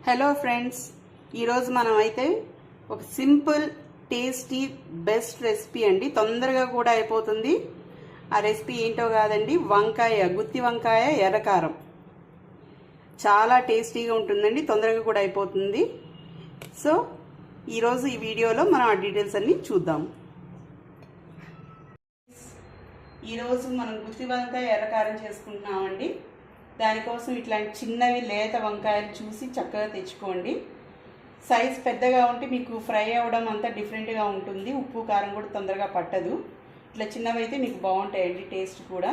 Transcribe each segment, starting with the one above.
Hello friends, ఈరోజు మనం అయితే ఒక సింపుల్ టేస్టీ బెస్ట్ రెసిపీ అండి. తొందరగా కూడా అయిపోతుంది. ఆ రెసిపీ ఏంటో కాదండి, గుత్తి వంకాయ ఎర్రకారం. చాలా టేస్టీగా ఉంటుందండి, తొందరగా కూడా అయిపోతుంది. సో ఈరోజు ఈ వీడియోలో మనం ఆ డీటెయిల్స్ అన్ని చూద్దాం. ఈరోజు మనం గుత్తి వంకాయ ఎర్రకారం చేసుకుంటున్నామండి. దానికోసం ఇట్లాంటి చిన్నవి లేత వంకాయలు చూసి చక్కగా తెచ్చుకోండి. సైజ్ పెద్దగా ఉంటే మీకు ఫ్రై అవ్వడం అంతా డిఫరెంట్గా ఉంటుంది. ఉప్పు కారం కూడా తొందరగా పట్టదు. ఇట్లా చిన్నవి అయితే మీకు బాగుంటాయండి, టేస్ట్ కూడా.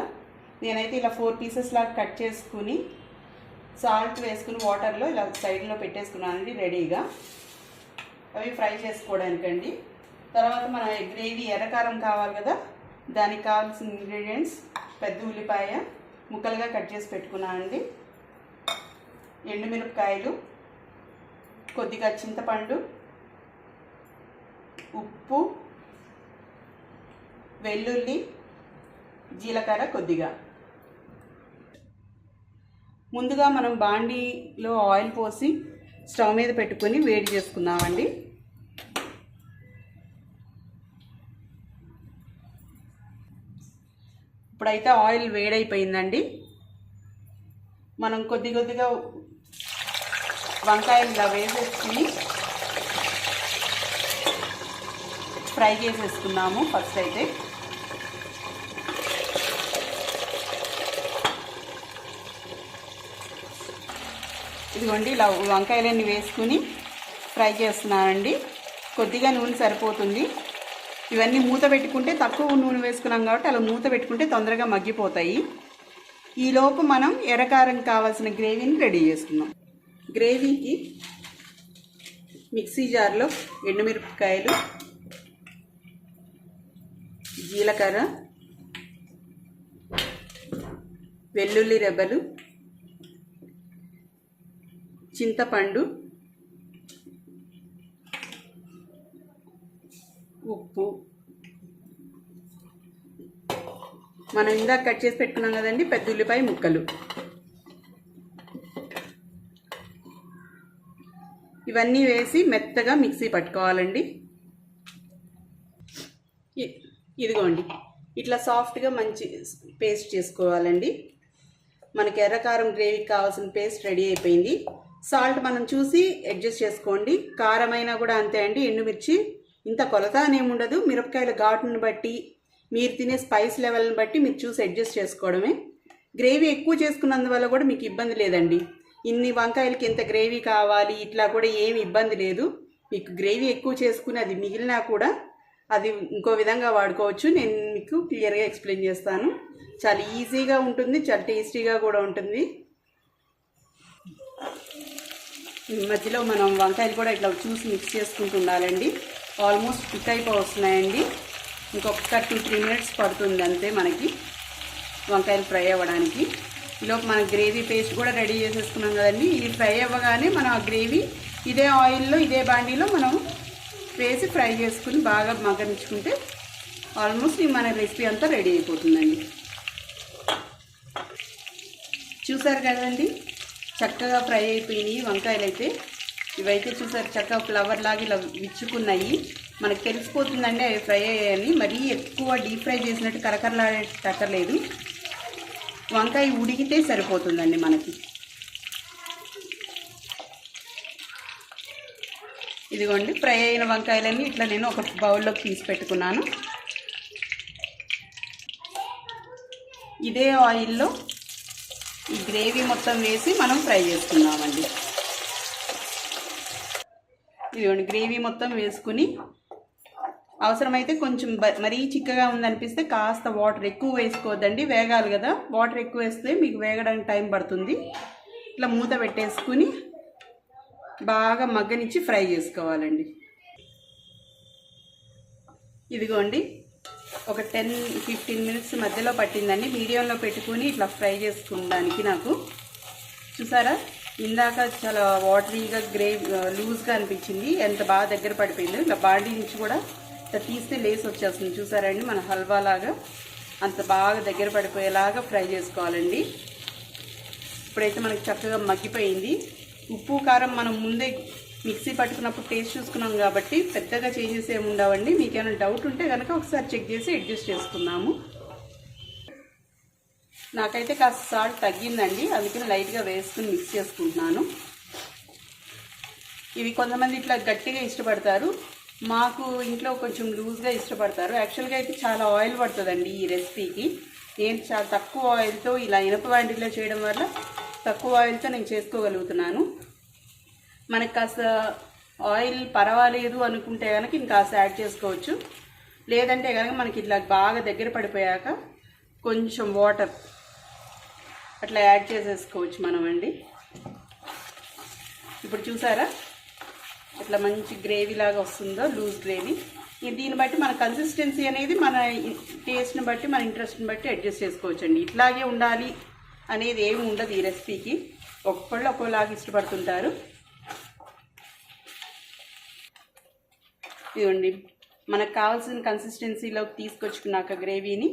నేనైతే ఇలా 4 పీసెస్ లాగా కట్ చేసుకుని సాల్ట్ వేసుకుని వాటర్లో ఇలా సైడ్లో పెట్టేసుకున్నానండి రెడీగా. అవి ఫ్రై చేసుకోవడానికండి. తర్వాత మన గ్రేవీ ఎర్రకారం కావాలి కదా, దానికి కావాల్సిన ఇంగ్రీడియంట్స్: పెద్ద ఉల్లిపాయ ముక్కలుగా కట్ చేసి పెట్టుకున్నానండి, ఎండుమిరపకాయలు, కొద్దిగా చింతపండు, ఉప్పు, వెల్లుల్లి, జీలకర్ర కొద్దిగా. ముందుగా మనం బాండీలో ఆయిల్ పోసి స్టవ్ మీద పెట్టుకొని వేడి చేసుకుందామండి. ఇప్పుడైతే ఆయిల్ వేడైపోయిందండి. మనం కొద్దిగా వంకాయలు ఇలా వేసేసుకుని ఫ్రై చేసేసుకున్నాము. ఫస్ట్ అయితే ఇదిగోండి, ఇలా వంకాయలన్నీ వేసుకుని ఫ్రై చేస్తున్నానండి. కొద్దిగా నూనె సరిపోతుంది. ఇవన్నీ మూత పెట్టుకుంటే, తక్కువ నూనె వేసుకున్నాం కాబట్టి అలా మూత పెట్టుకుంటే తొందరగా మగ్గిపోతాయి. ఈలోపు మనం ఎర్రకారం కావాల్సిన గ్రేవీని రెడీ చేసుకుందాం. గ్రేవీకి మిక్సీ జార్లో ఎండుమిరపకాయలు, జీలకర్ర, వెల్లుల్లి రెబ్బలు, చింతపండు, ఉప్పు, మనం ఇందాక కట్ చేసి పెట్టుకున్నాం కదండి పెద్ద ఉల్లిపాయ ముక్కలు, ఇవన్నీ వేసి మెత్తగా మిక్సీ పట్టుకోవాలండి. ఇదిగోండి, ఇట్లా సాఫ్ట్గా మంచి పేస్ట్ చేసుకోవాలండి. మనకి ఎర్రకారం గ్రేవీకి కావాల్సిన పేస్ట్ రెడీ అయిపోయింది. సాల్ట్ మనం చూసి అడ్జస్ట్ చేసుకోండి. కారమైనా కూడా అంతే అండి. ఎండుమిర్చి ఇంత కొలత అనేముండదు. మిరపకాయల ఘాటును బట్టి, మీరు తినే స్పైస్ లెవెల్ని బట్టి మీరు చూసి అడ్జస్ట్ చేసుకోవడమే. గ్రేవీ ఎక్కువ చేసుకున్నందువల్ల కూడా మీకు ఇబ్బంది లేదండి. ఇన్ని వంకాయలకి ఎంత గ్రేవీ కావాలి ఇట్లా కూడా ఏమి ఇబ్బంది లేదు. మీకు గ్రేవీ ఎక్కువ చేసుకుని అది మిగిలినా కూడా అది ఇంకో విధంగా వాడుకోవచ్చు. నేను మీకు క్లియర్గా ఎక్స్ప్లెయిన్ చేస్తాను. చాలా ఈజీగా ఉంటుంది, చాలా టేస్టీగా కూడా ఉంటుంది. మధ్యలో మనం వంకాయలు కూడా ఇట్లా చూసి మిక్స్ చేసుకుంటూ ఉండాలండి. ఆల్మోస్ట్ కుక్ అయిపోతున్నాయండి. ఇంకొక 2-3 మినిట్స్ పడుతుంది అంతే మనకి వంకాయలు ఫ్రై అవ్వడానికి. ఈలోపు మన గ్రేవీ పేస్ట్ కూడా రెడీ చేసేసుకున్నాం కదండి. ఇది ఫ్రై అవ్వగానే మనం ఆ గ్రేవీ ఇదే ఆయిల్లో, ఇదే బాండీలో మనం వేసి ఫ్రై చేసుకుని బాగా మగ్గనించుకుంటే ఆల్మోస్ట్ మన రెసిపీ అంతా రెడీ అయిపోతుందండి. చూసారు కదండి, చక్కగా ఫ్రై అయిపోయినాయి వంకాయలు అయితే. ఇవైతే చూసారు చక్కగా ఫ్లవర్ లాగా ఇలా విచ్చుకున్నాయి. మనకు తెలిసిపోతుందండి అవి ఫ్రై అయ్యాయని. మరీ ఎక్కువ డీప్ ఫ్రై చేసినట్టు కరకరలాడక్కర్లేదు. వంకాయ ఉడికితే సరిపోతుందండి మనకి. ఇదిగోండి, ఫ్రై అయిన వంకాయలన్నీ ఇట్లా నేను ఒక బౌల్లోకి తీసి పెట్టుకున్నాను. ఇదే ఆయిల్లో ఈ గ్రేవీ మొత్తం వేసి మనం ఫ్రై చేసుకున్నామండి. ఇదిగోండి, గ్రేవీ మొత్తం వేసుకుని అవసరమైతే కొంచెం మరీ చిక్కగా ఉందనిపిస్తే కాస్త వాటర్ ఎక్కువ వేసుకోవద్దండి. వేగాలి కదా, వాటర్ ఎక్కువ వేస్తే మీకు వేగడానికి టైం పడుతుంది. ఇట్లా మూత పెట్టేసుకుని బాగా మగ్గనిచ్చి ఫ్రై చేసుకోవాలండి. ఇదిగోండి, ఒక 10-15 మినిట్స్ మధ్యలో పట్టిందండి. మీడియంలో పెట్టుకుని ఇట్లా ఫ్రై చేసుకోవడానికి. నాకు చూసారా, ఇందాక చాలా వాటరీగా లూజ్గా అనిపించింది, ఎంత బాగా దగ్గర పడిపోయింది. ఇలా బాడీ నుంచి కూడా ఇట్లా తీస్తే లేస్ వచ్చేస్తుంది చూసారండి. మన హల్వా లాగా అంత బాగా దగ్గర పడిపోయేలాగా ఫ్రై చేసుకోవాలండి. ఇప్పుడైతే మనకి చక్కగా మగ్గిపోయింది. ఉప్పు కారం మనం ముందే మిక్సీ పట్టుకున్నప్పుడు టేస్ట్ చూసుకున్నాం కాబట్టి పెద్దగా చేంజెస్ ఏమి ఉండవండి. మీకు ఏమైనా డౌట్ ఉంటే కనుక ఒకసారి చెక్ చేసి అడ్జస్ట్ చేసుకుందాము. నాకైతే కాస్త సాల్ట్ తగ్గిందండి, అందుకని లైట్గా వేసుకుని మిక్స్ చేసుకుంటున్నాను. ఇవి కొంతమంది ఇట్లా గట్టిగా ఇష్టపడతారు, మాకు ఇంట్లో కొంచెం లూజ్గా ఇష్టపడతారు. యాక్చువల్గా అయితే చాలా ఆయిల్ పడుతుందండి ఈ రెసిపీకి. నేను చాలా తక్కువ ఆయిల్తో ఇలా ఇనప వాంటిలో చేయడం వల్ల తక్కువ ఆయిల్తో నేను చేసుకోగలుగుతున్నాను. మనకు కాస్త ఆయిల్ పర్వాలేదు అనుకుంటే కనుక ఇంకాస్త యాడ్ చేసుకోవచ్చు. లేదంటే కనుక మనకి ఇట్లా బాగా దగ్గర పడిపోయాక కొంచెం వాటర్ అట్లా యాడ్ చేసేసుకోవచ్చు మనం అండి. ఇప్పుడు చూసారా ఇట్లా మంచి గ్రేవీ లాగా వస్తుందో, లూజ్ గ్రేవీ. దీన్ని బట్టి మన కన్సిస్టెన్సీ అనేది మన టేస్ట్ని బట్టి మన ఇంట్రెస్ట్ని బట్టి అడ్జస్ట్ చేసుకోవచ్చు అండి. ఇట్లాగే ఉండాలి అనేది ఏమి ఉండదు ఈ రెసిపీకి, ఒక్కొక్కళ్ళు ఒక్కోలాగా ఇష్టపడుతుంటారు. ఇదిగోండి మనకు కావాల్సిన కన్సిస్టెన్సీలోకి తీసుకొచ్చుకున్నాక గ్రేవీని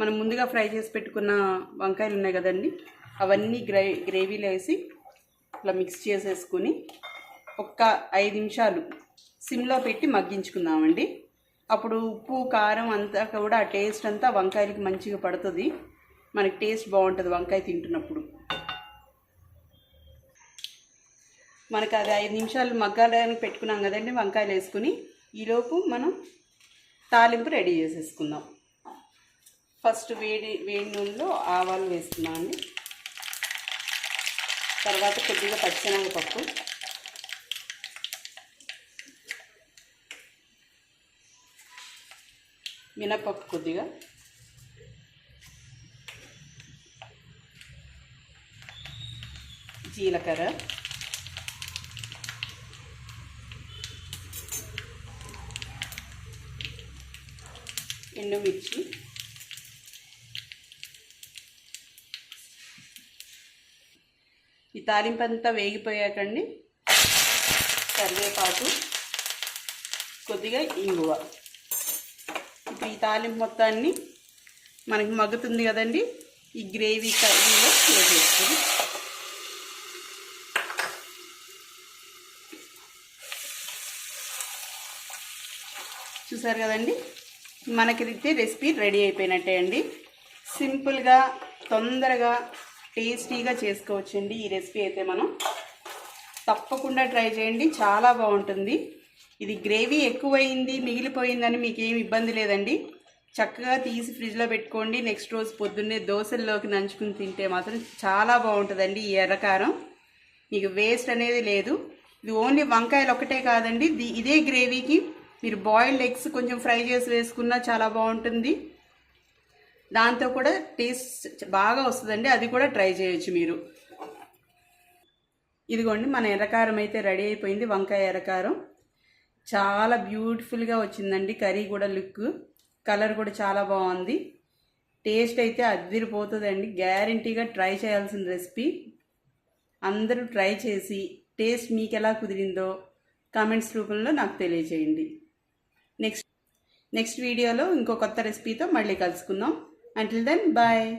మనం ముందుగా ఫ్రై చేసి పెట్టుకున్న వంకాయలు ఉన్నాయి కదండి, అవన్నీ గ్రేవీలో వేసి ఇట్లా మిక్స్ చేసేసుకుని ఒక్క 5 నిమిషాలు సిమ్లో పెట్టి మగ్గించుకుందామండి. అప్పుడు ఉప్పు కారం అంతా కూడా ఆ టేస్ట్ అంతా వంకాయలకి మంచిగా పడుతుంది, మనకి టేస్ట్ బాగుంటుంది వంకాయ తింటున్నప్పుడు. మనకు అది 5 నిమిషాలు మగ్గాలని పెట్టుకున్నాం కదండి వంకాయలు వేసుకుని, ఈలోపు మనం తాలింపు రెడీ చేసేసుకుందాం. ఫస్ట్ వేడి నూనెలో ఆవాలు వేసుకున్నామండి. తర్వాత కొద్దిగా పచ్చిశనగపప్పు, మినపప్పు కొద్దిగా, జీలకర్ర, ఎండుమిర్చి, ఈ తాలింపు అంతా వేగిపోయాకండి కరివేపాకు, కొద్దిగా ఇంగువ. ఇప్పుడు ఈ తాలింపు మొత్తాన్ని మనకి మగ్గుతుంది కదండి ఈ గ్రేవీ కర్రీలో వేసేసుకొని చూసారు కదండి, మనకి రెసిపీ రెడీ అయిపోయినట్టే అండి. సింపుల్గా తొందరగా టేస్టీగా చేసుకోవచ్చండి ఈ రెసిపీ అయితే. మనం తప్పకుండా ట్రై చేయండి, చాలా బాగుంటుంది. ఇది గ్రేవీ ఎక్కువైంది మిగిలిపోయిందని మీకు ఏమి ఇబ్బంది లేదండి. చక్కగా తీసి ఫ్రిడ్జ్లో పెట్టుకోండి. నెక్స్ట్ రోజు పొద్దున్నే దోశల్లోకి నంచుకుని తింటే మాత్రం చాలా బాగుంటుందండి ఈ ఎర్రకారం. మీకు వేస్ట్ అనేది లేదు. ఇది ఓన్లీ వంకాయలు ఒకటే కాదండి, ఇదే గ్రేవీకి మీరు బాయిల్డ్ ఎగ్స్ కొంచెం ఫ్రై చేసి వేసుకున్నా చాలా బాగుంటుంది. దాంతో కూడా టేస్ట్ బాగా వస్తుందండి, అది కూడా ట్రై చేయొచ్చు మీరు. ఇదిగోండి మన ఎర్రకారం అయితే రెడీ అయిపోయింది. వంకాయ ఎర్రకారం చాలా బ్యూటిఫుల్గా వచ్చిందండి. కర్రీ కూడా లుక్, కలర్ కూడా చాలా బాగుంది. టేస్ట్ అయితే అదిరిపోతుందండి. గ్యారంటీగా ట్రై చేయాల్సిన రెసిపీ. అందరూ ట్రై చేసి టేస్ట్ మీకు ఎలా కుదిరిందో కామెంట్స్ రూపంలో నాకు తెలియజేయండి. నెక్స్ట్ వీడియోలో ఇంకో కొత్త రెసిపీతో మళ్ళీ కలుసుకుందాం. Until then, bye.